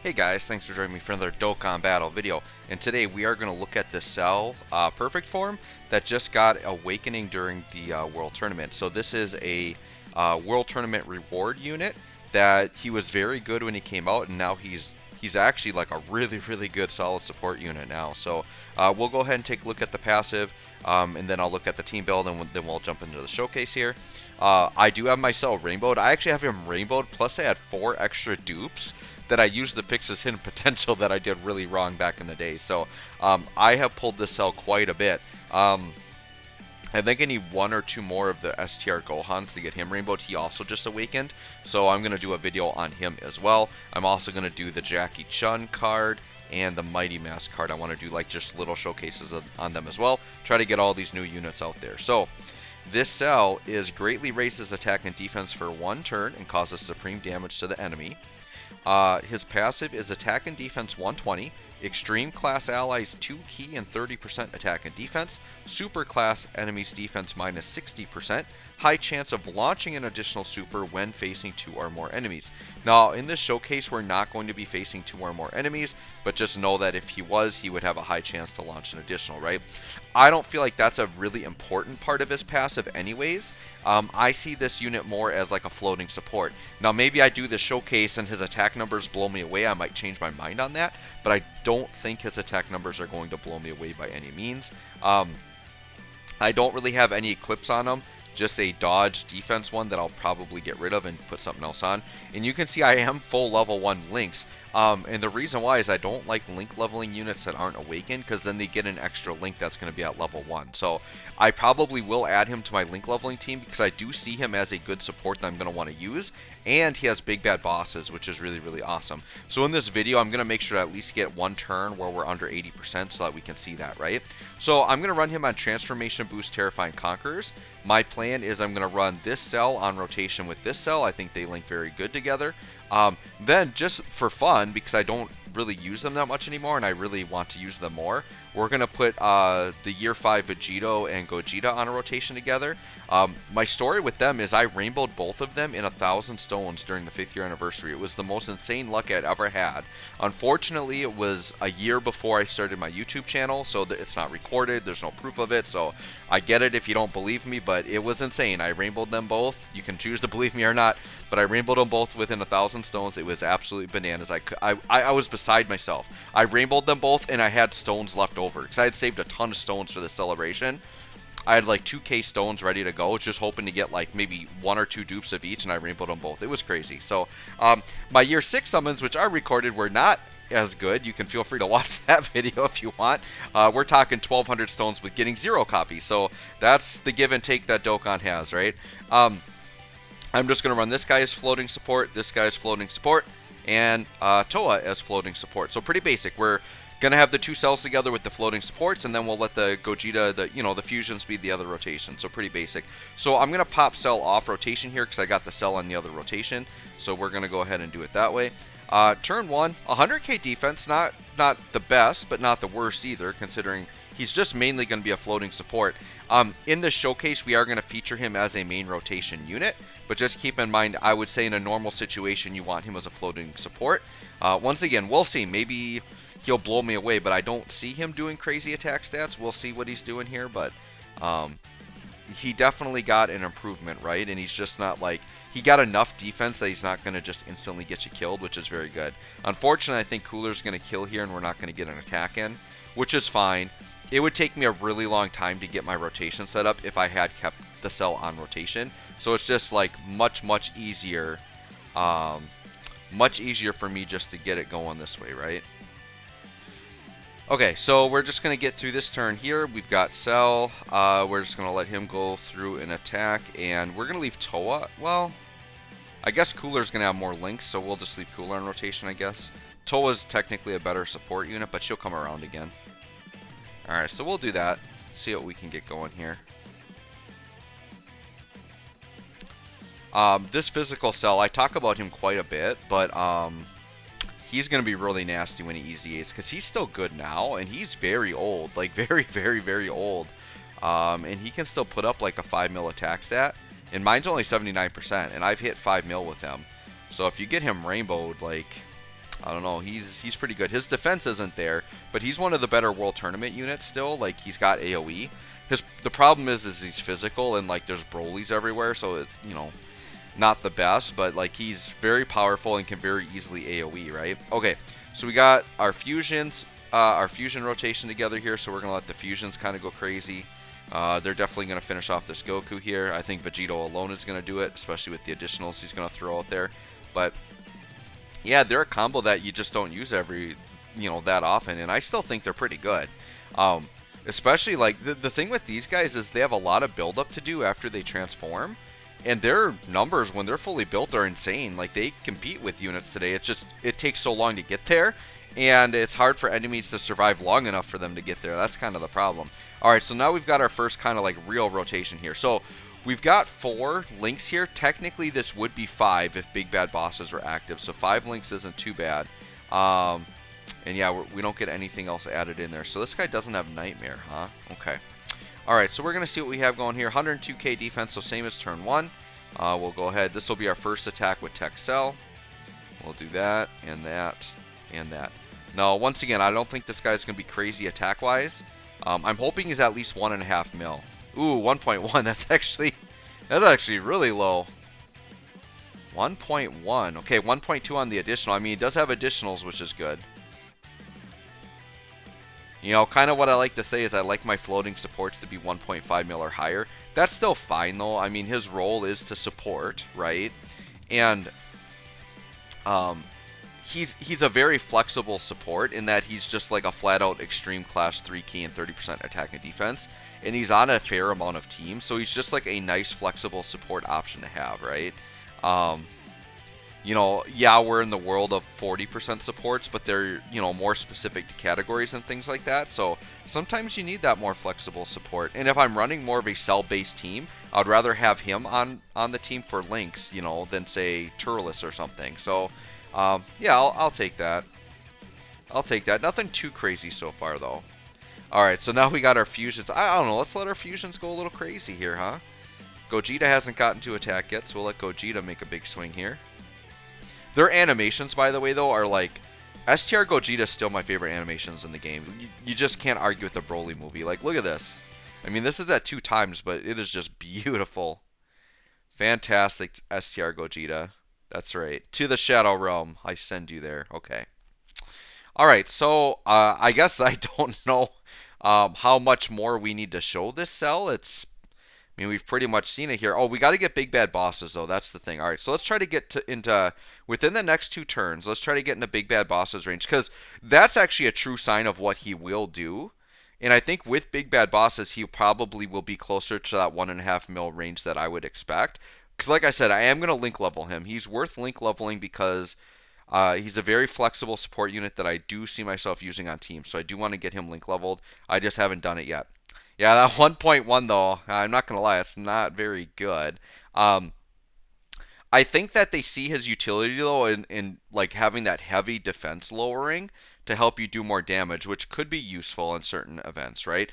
Hey guys, thanks for joining me for another Dokkan Battle video. And today we are going to look at the Cell Perfect form that just got Awakening during the World Tournament. So this is a World Tournament reward unit that he was very good when he came out, and now he's actually like a really good solid support unit now. So we'll go ahead and take a look at the passive, and then I'll look at the team build, and then we'll jump into the showcase here. I do have my Cell rainbowed. I actually have him rainbowed, plus I had 4 extra dupes that I used to fix his hidden potential that I did really wrong back in the day. So I have pulled this Cell quite a bit. I think I need 1 or 2 more of the STR Gohans to get him rainbowed. He also just awakened, so I'm going to do a video on him as well. I'm also going to do the Jackie Chun card and the Mighty Mask card. I want to do like just little showcases on them as well. Try to get all these new units out there. So this Cell is greatly raises attack and defense for 1 turn and causes supreme damage to the enemy. His passive is attack and defense 120, extreme class allies 2 key and 30% attack and defense, super class enemies defense minus 60%, high chance of launching an additional super when facing 2 or more enemies. Now in this showcase we're not going to be facing 2 or more enemies, but just know that if he was, he would have a high chance to launch an additional, right? I don't feel like that's a really important part of his passive anyways. I see this unit more as like a floating support. Now maybe I do the showcase and his attack numbers blow me away. I might change my mind on that, but I don't think his attack numbers are going to blow me away by any means. I don't really have any equips on him. Just a dodge defense one that I'll probably get rid of and put something else on. And you can see I am full level 1 links. And the reason why is I don't like link leveling units that aren't awakened, because then they get an extra link that's going to be at level 1. So I probably will add him to my link leveling team because I do see him as a good support that I'm going to want to use. And he has big bad bosses, which is really awesome. So in this video, I'm going to make sure to at least get 1 turn where we're under 80% so that we can see that, right? So I'm going to run him on Transformation Boost Terrifying Conquerors. My plan is I'm going to run this Cell on rotation with this Cell. I think they link very good together. Then just for fun, because I don't really use them that much anymore and I really want to use them more, we're going to put the Year 5 Vegito and Gogeta on a rotation together. My story with them is I rainbowed both of them in 1,000 stones during the 5th year anniversary. It was the most insane luck I'd ever had. Unfortunately, it was a year before I started my YouTube channel, so it's not recorded. There's no proof of it, so I get it if you don't believe me, but it was insane. I rainbowed them both. You can choose to believe me or not, but I rainbowed them both within 1,000 stones. It was absolutely bananas. I was beside myself. I rainbowed them both, and I had stones left over because I had saved a ton of stones for the celebration. I had like 2k stones ready to go, just hoping to get like maybe 1 or 2 dupes of each, and I rainbowed them both. It was crazy. So my year 6 summons, which I recorded, were not as good. You can feel free to watch that video if you want. We're talking 1,200 stones with getting 0 copies. So that's the give and take that Dokkan has, right? I'm just going to run this guy as floating support, this guy as floating support, and Toa as floating support. So pretty basic. We're gonna have the 2 cells together with the floating supports, and then we'll let the Gogeta, the fusions be the other rotation. So pretty basic. So I'm gonna pop Cell off rotation here because I got the Cell on the other rotation. So we're gonna go ahead and do it that way. Turn 1, 100k defense, not the best, but not the worst either, considering he's just mainly going to be a floating support. In this showcase, we are going to feature him as a main rotation unit, but just keep in mind, I would say in a normal situation, you want him as a floating support. Once again, we'll see. Maybe he'll blow me away, but I don't see him doing crazy attack stats. We'll see what he's doing here, but he definitely got an improvement, right? And he's just not like, he got enough defense that he's not going to just instantly get you killed, which is very good. Unfortunately, I think Cooler's going to kill here, and we're not going to get an attack in, which is fine. It would take me a really long time to get my rotation set up if I had kept the Cell on rotation. So it's just like much easier, much easier for me just to get it going this way, right? Okay, so we're just going to get through this turn here. We've got Cell. We're just going to let him go through an attack, and we're going to leave Toa. Well, I guess Cooler's going to have more links, so we'll just leave Cooler on rotation, I guess. Toa's technically a better support unit, but she'll come around again. Alright, so we'll do that. See what we can get going here. This physical Cell, I talk about him quite a bit, but he's going to be really nasty when he EZAs, because he's still good now, and he's very old. Like, very old. And he can still put up like a 5 mil attack stat. And mine's only 79%, and I've hit 5 mil with him. So if you get him rainbowed, like, I don't know. He's pretty good. His defense isn't there, but he's one of the better World Tournament units still. Like, he's got AoE. The problem is he's physical and like there's Brolys everywhere, so it's, you know, not the best, but like he's very powerful and can very easily AoE, right? Okay, so we got our fusions, our fusion rotation together here, so we're gonna let the fusions kind of go crazy. They're definitely gonna finish off this Goku here. I think Vegito alone is gonna do it, especially with the additionals he's gonna throw out there. But yeah, they're a combo that you just don't use that often, and I still think they're pretty good. Especially like the thing with these guys is they have a lot of build up to do after they transform. And their numbers, when they're fully built, are insane. Like, they compete with units today. It's just, it takes so long to get there. And it's hard for enemies to survive long enough for them to get there. That's kind of the problem. Alright, so now we've got our first kind of like real rotation here. So, we've got 4 links here. Technically, this would be 5 if Big Bad Bosses were active. So, 5 links isn't too bad. And yeah, we don't get anything else added in there. So, this guy doesn't have Nightmare, huh? Okay. Alright, so we're going to see what we have going here. 102k defense, so same as turn 1. We'll go ahead. This will be our first attack with Tech Cell. We'll do that, and that, and that. Now, once again, I don't think this guy's going to be crazy attack-wise. I'm hoping he's at least 1.5 mil. Ooh, 1.1. That's actually really low. 1.1. Okay, 1.2 on the additional. I mean, he does have additionals, which is good. You know, kind of what I like to say is I like my floating supports to be 1.5 mil or higher. That's still fine, though. I mean, his role is to support, right? And he's a very flexible support in that he's just like a flat-out extreme class 3 key and 30% attack and defense. And he's on a fair amount of teams, so he's just like a nice flexible support option to have, right? You know, yeah, we're in the world of 40% supports, but they're, you know, more specific to categories and things like that. So sometimes you need that more flexible support. And if I'm running more of a cell-based team, I'd rather have him on the team for links, you know, than say Turles or something. So yeah, I'll take that. I'll take that. Nothing too crazy so far, though. All right, so now we got our fusions. I don't know. Let's let our fusions go a little crazy here, huh? Gogeta hasn't gotten to attack yet, so we'll let Gogeta make a big swing here. Their animations, by the way, though, are like... STR Gogeta is still my favorite animations in the game. You just can't argue with the Broly movie. Like, look at this. I mean, this is at 2 times, but it is just beautiful. Fantastic STR Gogeta. That's right. To the Shadow Realm. I send you there. Okay. Alright, so I guess I don't know how much more we need to show this cell. I mean, we've pretty much seen it here. Oh, we got to get Big Bad Bosses, though. That's the thing. All right, so let's try to get into, within the next 2 turns, let's try to get into Big Bad Bosses range, because that's actually a true sign of what he will do. And I think with Big Bad Bosses, he probably will be closer to that 1.5 mil range that I would expect. Because like I said, I am going to link level him. He's worth link leveling because he's a very flexible support unit that I do see myself using on teams. So I do want to get him link leveled. I just haven't done it yet. Yeah, that 1.1 though, I'm not going to lie, it's not very good. I think that they see his utility though in like having that heavy defense lowering to help you do more damage, which could be useful in certain events, right?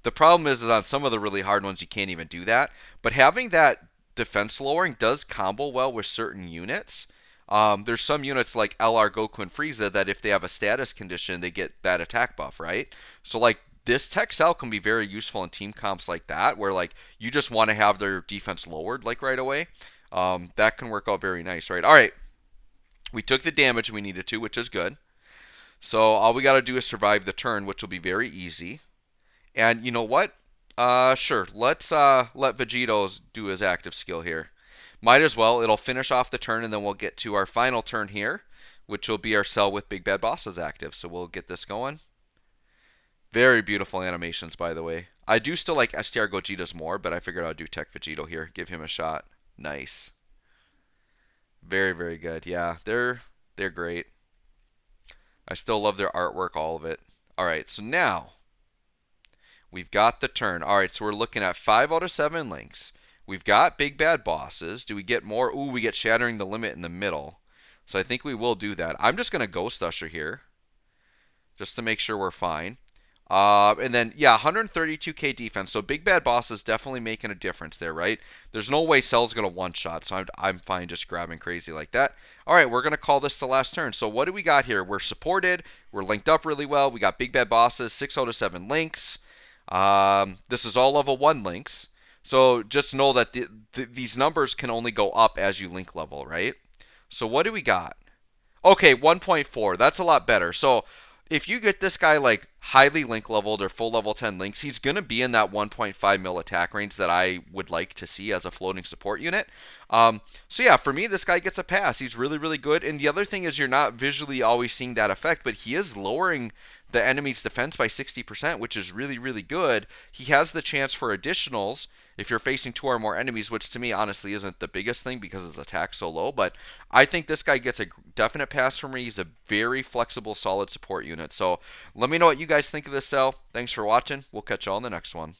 The problem is on some of the really hard ones you can't even do that, but having that defense lowering does combo well with certain units. There's some units like LR, Goku, and Frieza that if they have a status condition, they get that attack buff, right? So like this Tech Cell can be very useful in team comps like that, where like you just want to have their defense lowered like right away. That can work out very nice, right? All right, we took the damage we needed to, which is good. So all we got to do is survive the turn, which will be very easy. And you know what? Sure, let's let Vegito do his active skill here. Might as well. It'll finish off the turn, and then we'll get to our final turn here, which will be our cell with Big Bad Bosses active. So we'll get this going. Very beautiful animations, by the way. I do still like STR Gogeta's more, but I figured I'd do Tech Vegito here. Give him a shot. Nice. Very, very good. Yeah, they're great. I still love their artwork, all of it. All right, so now we've got the turn. All right, so we're looking at 5 out of 7 links. We've got Big Bad Bosses. Do we get more? Ooh, we get Shattering the Limit in the middle. So I think we will do that. I'm just going to Ghost Usher here, just to make sure we're fine. And then, yeah, 132k defense. So Big Bad Boss is definitely making a difference there, right? There's no way Cell's going to one-shot, so I'm fine just grabbing crazy like that. All right, we're going to call this the last turn. So what do we got here? We're supported. We're linked up really well. We got Big Bad Bosses, 6 out of 7 links. This is all level 1 links. So just know that these numbers can only go up as you link level, right? So what do we got? Okay, 1.4. That's a lot better. So if you get this guy like highly link leveled or full level 10 links, he's going to be in that 1.5 mil attack range that I would like to see as a floating support unit. So yeah, for me, this guy gets a pass. He's really, really good. And the other thing is you're not visually always seeing that effect, but he is lowering the enemy's defense by 60%, which is really, really good. He has the chance for additionals if you're facing 2 or more enemies, which to me honestly isn't the biggest thing because his attack's so low, but I think this guy gets a definite pass from me. He's a very flexible, solid support unit. So let me know what you guys think of this cell. Thanks for watching. We'll catch you all in the next one.